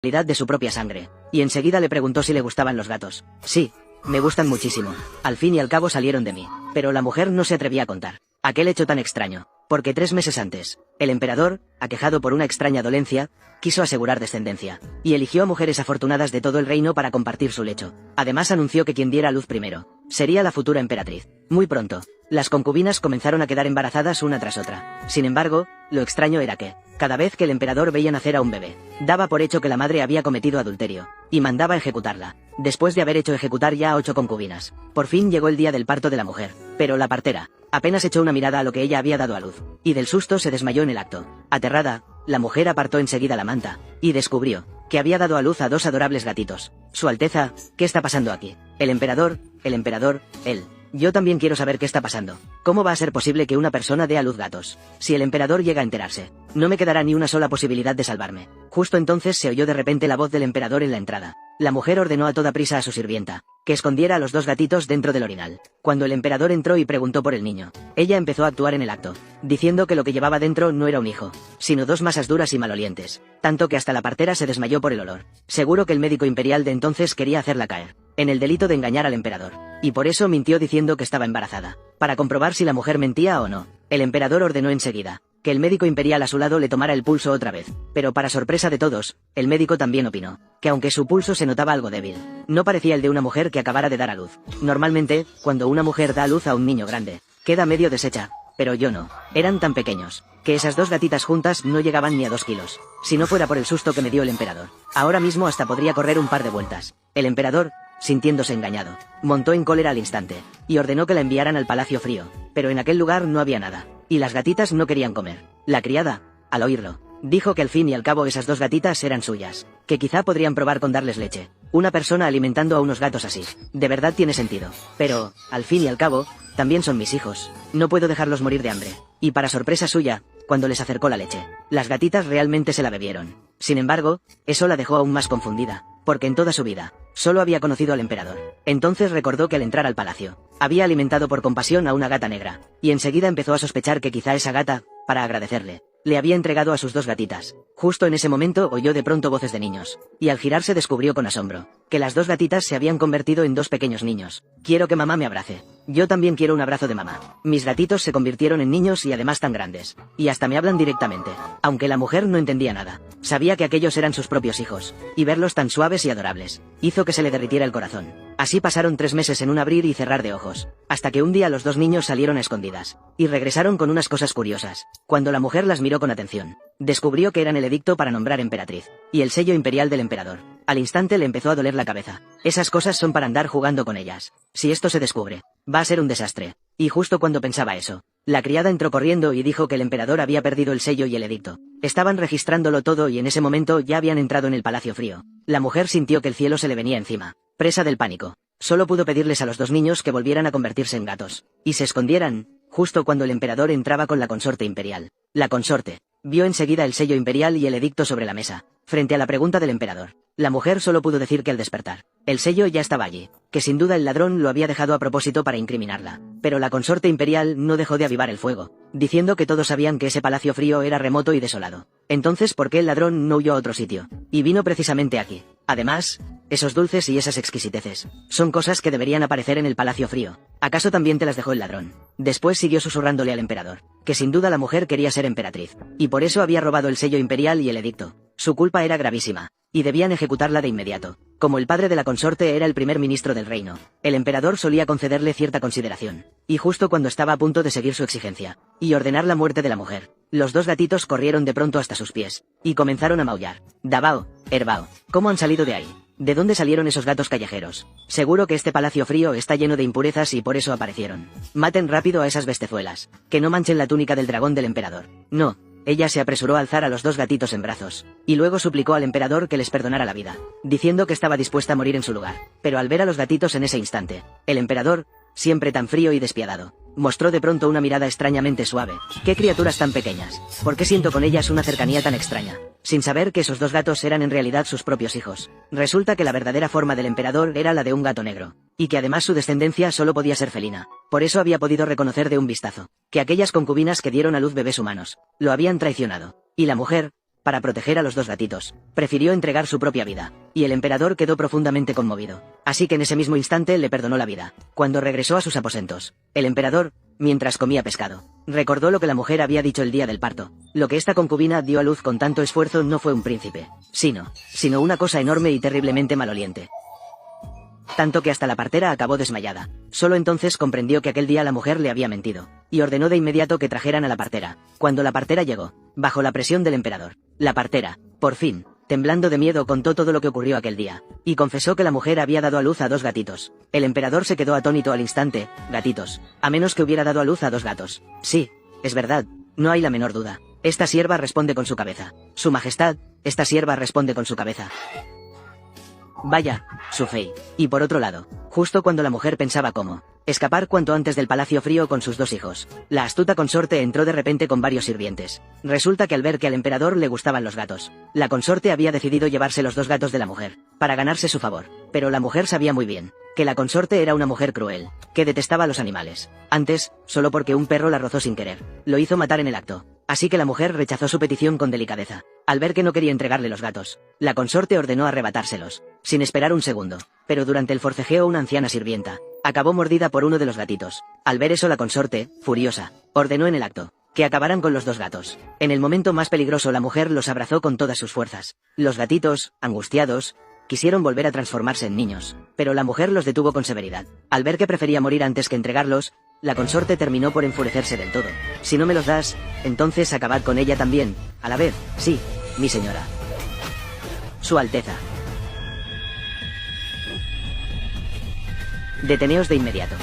de su propia sangre, y enseguida le preguntó si le gustaban los gatos. Sí, me gustan muchísimo. Al fin y al cabo salieron de mí. Pero la mujer no se atrevía a contar aquel hecho tan extraño, porque 3 meses antes, el emperador, aquejado por una extraña dolencia, quiso asegurar descendencia, y eligió a mujeres afortunadas de todo el reino para compartir su lecho. Además anunció que quien diera a luz primero sería la futura emperatriz. Muy pronto, las concubinas comenzaron a quedar embarazadas una tras otra. Sin embargo, lo extraño era que, cada vez que el emperador veía nacer a un bebé, daba por hecho que la madre había cometido adulterio, y mandaba ejecutarla, después de haber hecho ejecutar ya a 8 concubinas. Por fin llegó el día del parto de la mujer, pero la partera apenas echó una mirada a lo que ella había dado a luz, y del susto se desmayó en el acto. Aterrada, la mujer apartó enseguida la manta, y descubrió que había dado a luz a 2 adorables gatitos. Su Alteza, ¿qué está pasando aquí? El emperador, él. Yo también quiero saber qué está pasando. ¿Cómo va a ser posible que una persona dé a luz gatos? Si el emperador llega a enterarse, no me quedará ni una sola posibilidad de salvarme. Justo entonces se oyó de repente la voz del emperador en la entrada. La mujer ordenó a toda prisa a su sirvienta que escondiera a los 2 gatitos dentro del orinal. Cuando el emperador entró y preguntó por el niño, ella empezó a actuar en el acto, diciendo que lo que llevaba dentro no era un hijo, sino 2 masas duras y malolientes, tanto que hasta la partera se desmayó por el olor. Seguro que el médico imperial de entonces quería hacerla caer en el delito de engañar al emperador, y por eso mintió diciendo que estaba embarazada. Para comprobar si la mujer mentía o no, el emperador ordenó enseguida que el médico imperial a su lado le tomara el pulso otra vez, pero para sorpresa de todos, el médico también opinó que aunque su pulso se notaba algo débil, no parecía el de una mujer que acabara de dar a luz. Normalmente, cuando una mujer da a luz a un niño grande, queda medio deshecha, pero yo no. Eran tan pequeños que esas 2 gatitas juntas no llegaban ni a 2 kilos. Si no fuera por el susto que me dio el emperador, ahora mismo hasta podría correr un par de vueltas. El emperador, sintiéndose engañado, montó en cólera al instante, y ordenó que la enviaran al Palacio Frío, pero en aquel lugar no había nada, y las gatitas no querían comer. La criada, al oírlo, dijo que al fin y al cabo esas 2 gatitas eran suyas, que quizá podrían probar con darles leche. Una persona alimentando a unos gatos así, de verdad tiene sentido. Pero, al fin y al cabo, también son mis hijos, no puedo dejarlos morir de hambre. Y para sorpresa suya, cuando les acercó la leche, las gatitas realmente se la bebieron. Sin embargo, eso la dejó aún más confundida, porque en toda su vida, solo había conocido al emperador. Entonces recordó que al entrar al palacio, había alimentado por compasión a una gata negra, y enseguida empezó a sospechar que quizá esa gata, para agradecerle, le había entregado a sus 2 gatitas. Justo en ese momento oyó de pronto voces de niños, y al girarse descubrió con asombro que las 2 gatitas se habían convertido en 2 pequeños niños. Quiero que mamá me abrace. Yo también quiero un abrazo de mamá. Mis gatitos se convirtieron en niños y además tan grandes, y hasta me hablan directamente. Aunque la mujer no entendía nada, sabía que aquellos eran sus propios hijos, y verlos tan suaves y adorables hizo que se le derritiera el corazón. Así pasaron 3 meses en un abrir y cerrar de ojos, hasta que un día los 2 niños salieron a escondidas, y regresaron con unas cosas curiosas. Cuando la mujer las miró con atención, descubrió que eran el edicto para nombrar emperatriz, y el sello imperial del emperador. Al instante le empezó a doler la cabeza. Esas cosas son para andar jugando con ellas. Si esto se descubre, va a ser un desastre. Y justo cuando pensaba eso, la criada entró corriendo y dijo que el emperador había perdido el sello y el edicto. Estaban registrándolo todo y en ese momento ya habían entrado en el Palacio Frío. La mujer sintió que el cielo se le venía encima. Presa del pánico, solo pudo pedirles a los 2 niños que volvieran a convertirse en gatos, y se escondieran, justo cuando el emperador entraba con la consorte imperial. La consorte vio enseguida el sello imperial y el edicto sobre la mesa. Frente a la pregunta del emperador, la mujer solo pudo decir que al despertar, el sello ya estaba allí, que sin duda el ladrón lo había dejado a propósito para incriminarla. Pero la consorte imperial no dejó de avivar el fuego, diciendo que todos sabían que ese Palacio Frío era remoto y desolado. Entonces, ¿por qué el ladrón no huyó a otro sitio? Y vino precisamente aquí. Además, esos dulces y esas exquisiteces son cosas que deberían aparecer en el Palacio Frío. ¿Acaso también te las dejó el ladrón? Después siguió susurrándole al emperador que sin duda la mujer quería ser emperatriz, y por eso había robado el sello imperial y el edicto. Su culpa era gravísima, y debían ejecutarla de inmediato. Como el padre de la consorte era el primer ministro del reino, el emperador solía concederle cierta consideración, y justo cuando estaba a punto de seguir su exigencia y ordenar la muerte de la mujer, los 2 gatitos corrieron de pronto hasta sus pies, y comenzaron a maullar. Davao, Herbao, ¿cómo han salido de ahí? ¿De dónde salieron esos gatos callejeros? Seguro que este Palacio Frío está lleno de impurezas y por eso aparecieron. Maten rápido a esas bestezuelas, que no manchen la túnica del dragón del emperador. No. Ella se apresuró a alzar a los 2 gatitos en brazos, y luego suplicó al emperador que les perdonara la vida, diciendo que estaba dispuesta a morir en su lugar. Pero al ver a los gatitos en ese instante, el emperador, siempre tan frío y despiadado, mostró de pronto una mirada extrañamente suave. ¿Qué criaturas tan pequeñas? ¿Por qué siento con ellas una cercanía tan extraña? Sin saber que esos 2 gatos eran en realidad sus propios hijos. Resulta que la verdadera forma del emperador era la de un gato negro, y que además su descendencia solo podía ser felina. Por eso había podido reconocer de un vistazo que aquellas concubinas que dieron a luz bebés humanos lo habían traicionado. Y la mujer, para proteger a los dos gatitos, prefirió entregar su propia vida, y el emperador quedó profundamente conmovido. Así que en ese mismo instante le perdonó la vida. Cuando regresó a sus aposentos, el emperador, mientras comía pescado, recordó lo que la mujer había dicho el día del parto. Lo que esta concubina dio a luz con tanto esfuerzo no fue un príncipe, sino una cosa enorme y terriblemente maloliente. Tanto que hasta la partera acabó desmayada. Solo entonces comprendió que aquel día la mujer le había mentido, y ordenó de inmediato que trajeran a la partera. Cuando la partera llegó, bajo la presión del emperador, la partera, por fin, temblando de miedo, contó todo lo que ocurrió aquel día, y confesó que la mujer había dado a luz a 2 gatitos. El emperador se quedó atónito al instante. Gatitos, a menos que hubiera dado a luz a 2 gatos. Sí, es verdad, no hay la menor duda. Esta sierva responde con su cabeza. Su majestad, esta sierva responde con su cabeza. Vaya, su fey. Y por otro lado, justo cuando la mujer pensaba cómo escapar cuanto antes del palacio frío con sus 2 hijos, la astuta consorte entró de repente con varios sirvientes. Resulta que al ver que al emperador le gustaban los gatos, la consorte había decidido llevarse los 2 gatos de la mujer, para ganarse su favor. Pero la mujer sabía muy bien que la consorte era una mujer cruel, que detestaba a los animales. Antes, solo porque un perro la rozó sin querer, lo hizo matar en el acto. Así que la mujer rechazó su petición con delicadeza. Al ver que no quería entregarle los gatos, la consorte ordenó arrebatárselos, sin esperar un segundo. Pero durante el forcejeo una anciana sirvienta acabó mordida por uno de los gatitos. Al ver eso la consorte, furiosa, ordenó en el acto que acabaran con los 2 gatos. En el momento más peligroso la mujer los abrazó con todas sus fuerzas. Los gatitos, angustiados, quisieron volver a transformarse en niños, pero la mujer los detuvo con severidad. Al ver que prefería morir antes que entregarlos, la consorte terminó por enfurecerse del todo. Si no me los das, entonces acabad con ella también, a la vez. Sí, mi señora. Su Alteza. Deteneos de inmediato.